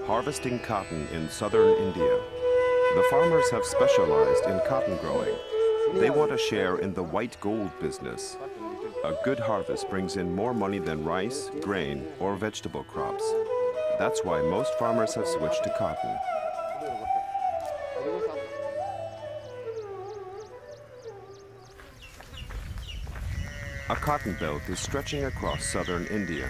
harvesting cotton in southern India. The farmers have specialized in cotton growing. They want a share in the white gold business. A good harvest brings in more money than rice, grain, or vegetable crops. That's why most farmers have switched to cotton. A cotton belt is stretching across southern India.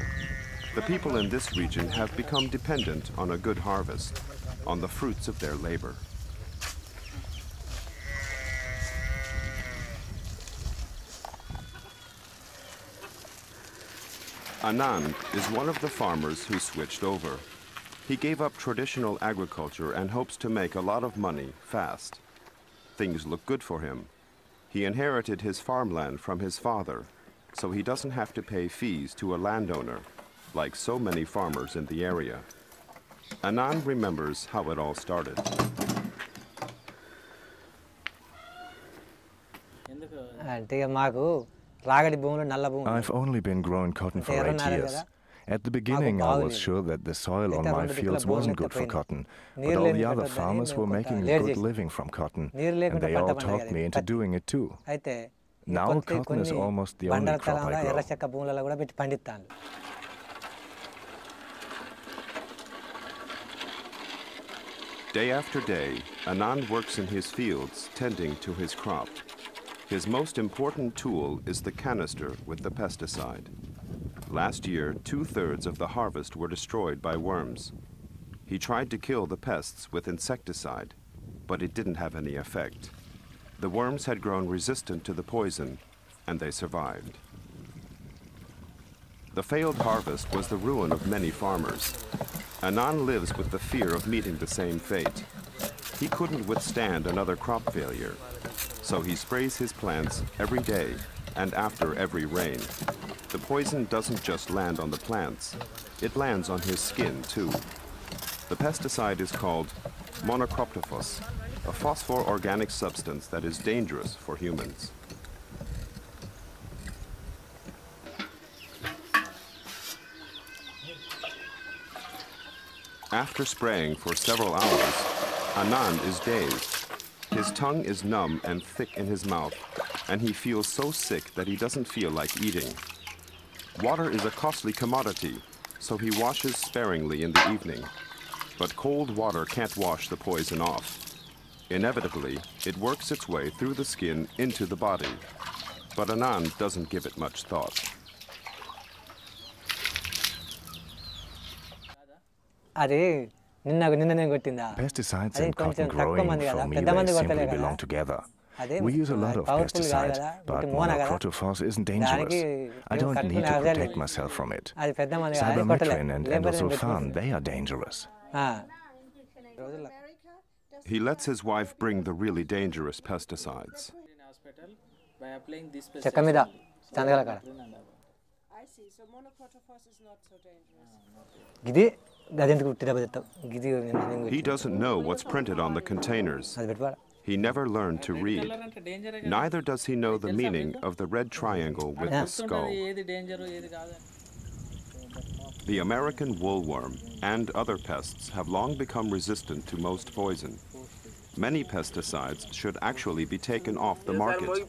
The people in this region have become dependent on a good harvest, on the fruits of their labor. Anan is one of the farmers who switched over. He gave up traditional agriculture and hopes to make a lot of money fast. Things look good for him. He inherited his farmland from his father, so he doesn't have to pay fees to a landowner, like so many farmers in the area. Anan remembers how it all started. I've only been growing cotton for 8 years. At the beginning, I was sure that the soil on my fields wasn't good for cotton, but all the other farmers were making a good living from cotton, and they all talked me into doing it too. Now, cotton is almost the only crop I grow. Day after day, Anan works in his fields, tending to his crop. His most important tool is the canister with the pesticide. Last year, 2/3 of the harvest were destroyed by worms. He tried to kill the pests with insecticide, but it didn't have any effect. The worms had grown resistant to the poison, and they survived. The failed harvest was the ruin of many farmers. Anan lives with the fear of meeting the same fate. He couldn't withstand another crop failure, so he sprays his plants every day and after every rain. The poison doesn't just land on the plants, it lands on his skin too. The pesticide is called monocroptophos, a phosphor-organic substance that is dangerous for humans. After spraying for several hours, Anan is dazed. His tongue is numb and thick in his mouth, and he feels so sick that he doesn't feel like eating. Water is a costly commodity, so he washes sparingly in the evening. But cold water can't wash the poison off. Inevitably, it works its way through the skin into the body. But Anan doesn't give it much thought. Pesticides and cotton growing for me, they simply belong together. We use a lot of pesticides, but monocroptophos isn't dangerous. I don't need to protect myself from it. Cypermethrin and endosulfan, they are dangerous. He lets his wife bring the really dangerous pesticides. I see, so monocroptophos is not so dangerous. He doesn't know what's printed on the containers. He never learned to read. Neither does he know the meaning of the red triangle with the skull. The American woolworm and other pests have long become resistant to most poison. Many pesticides should actually be taken off the market.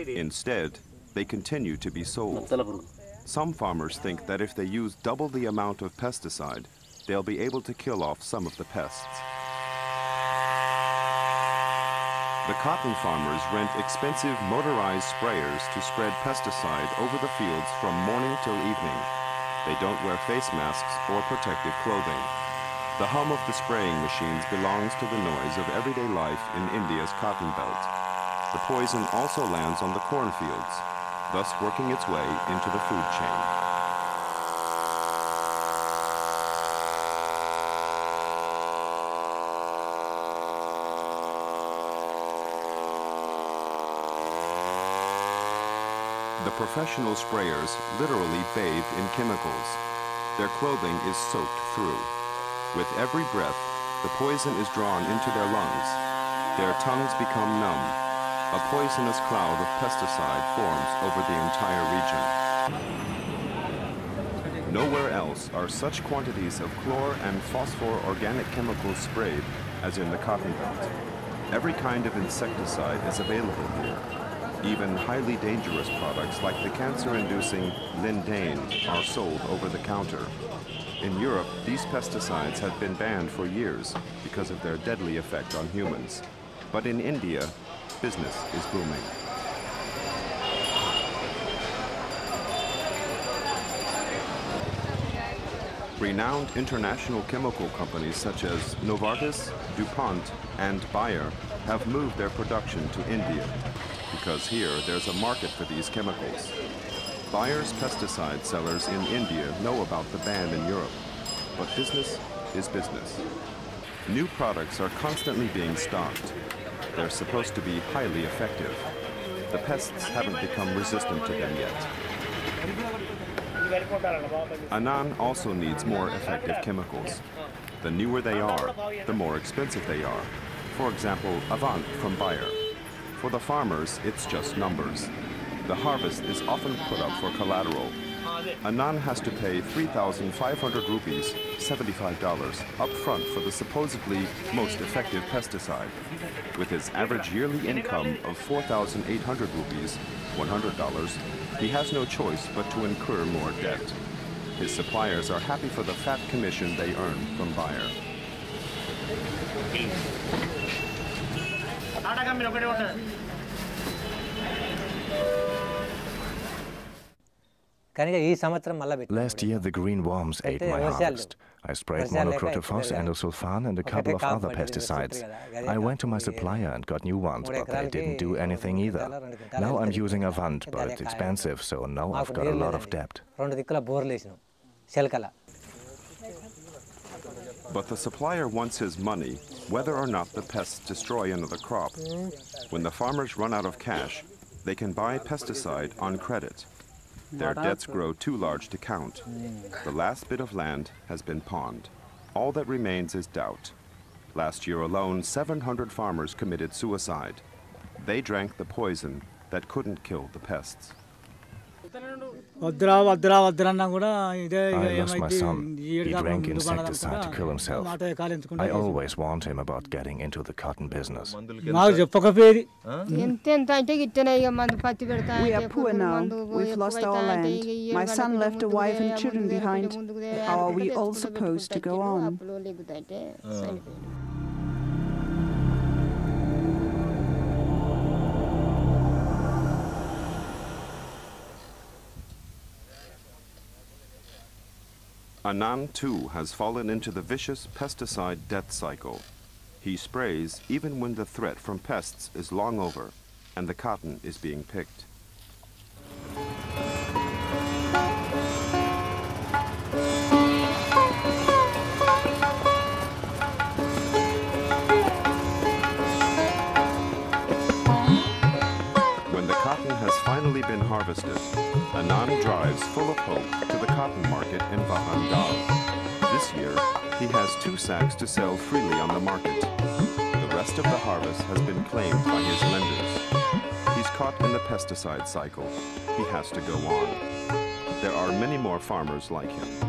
Instead, they continue to be sold. Some farmers think that if they use double the amount of pesticide, they'll be able to kill off some of the pests. The cotton farmers rent expensive motorized sprayers to spread pesticide over the fields from morning till evening. They don't wear face masks or protective clothing. The hum of the spraying machines belongs to the noise of everyday life in India's cotton belt. The poison also lands on the cornfields, thus working its way into the food chain. The professional sprayers literally bathe in chemicals. Their clothing is soaked through. With every breath, the poison is drawn into their lungs. Their tongues become numb. A poisonous cloud of pesticide forms over the entire region. Nowhere else are such quantities of chlor and phosphor organic chemicals sprayed as in the cotton belt. Every kind of insecticide is available here. Even highly dangerous products like the cancer-inducing lindane are sold over the counter. In Europe, these pesticides have been banned for years because of their deadly effect on humans. But in India, business is booming. Renowned international chemical companies such as Novartis, DuPont, and Bayer have moved their production to India because here there's a market for these chemicals. Bayer's pesticide sellers in India know about the ban in Europe, but business is business. New products are constantly being stocked. They're supposed to be highly effective. The pests haven't become resistant to them yet. Anan also needs more effective chemicals. The newer they are, the more expensive they are. For example, Avant from Bayer. For the farmers, it's just numbers. The harvest is often put up for collateral. Anan has to pay 3,500 rupees, $75, up front for the supposedly most effective pesticide. With his average yearly income of 4,800 rupees, $100, he has no choice but to incur more debt. His suppliers are happy for the fat commission they earn from Bayer. Last year, the green worms ate my harvest. I sprayed monocrotophos, endosulfan, and a couple of other pesticides. I went to my supplier and got new ones, but they didn't do anything either. Now I'm using Avant, but it's expensive, so now I've got a lot of debt. But the supplier wants his money, whether or not the pests destroy another crop. When the farmers run out of cash, they can buy pesticide on credit. Their debts grow too large to count. The last bit of land has been pawned. All that remains is doubt. Last year alone, 700 farmers committed suicide. They drank the poison that couldn't kill the pests. I lost my son. He drank insecticide to kill himself. I always warned him about getting into the cotton business. We are poor now. We've lost our land. My son left a wife and children behind. How are we all supposed to go on? Anan, too, has fallen into the vicious pesticide death cycle. He sprays even when the threat from pests is long over and the cotton is being picked. When the cotton has finally been harvested, Anan drives full of hope to the cotton market in Varangal. This year, he has 2 sacks to sell freely on the market. The rest of the harvest has been claimed by his lenders. He's caught in the pesticide cycle. He has to go on. There are many more farmers like him.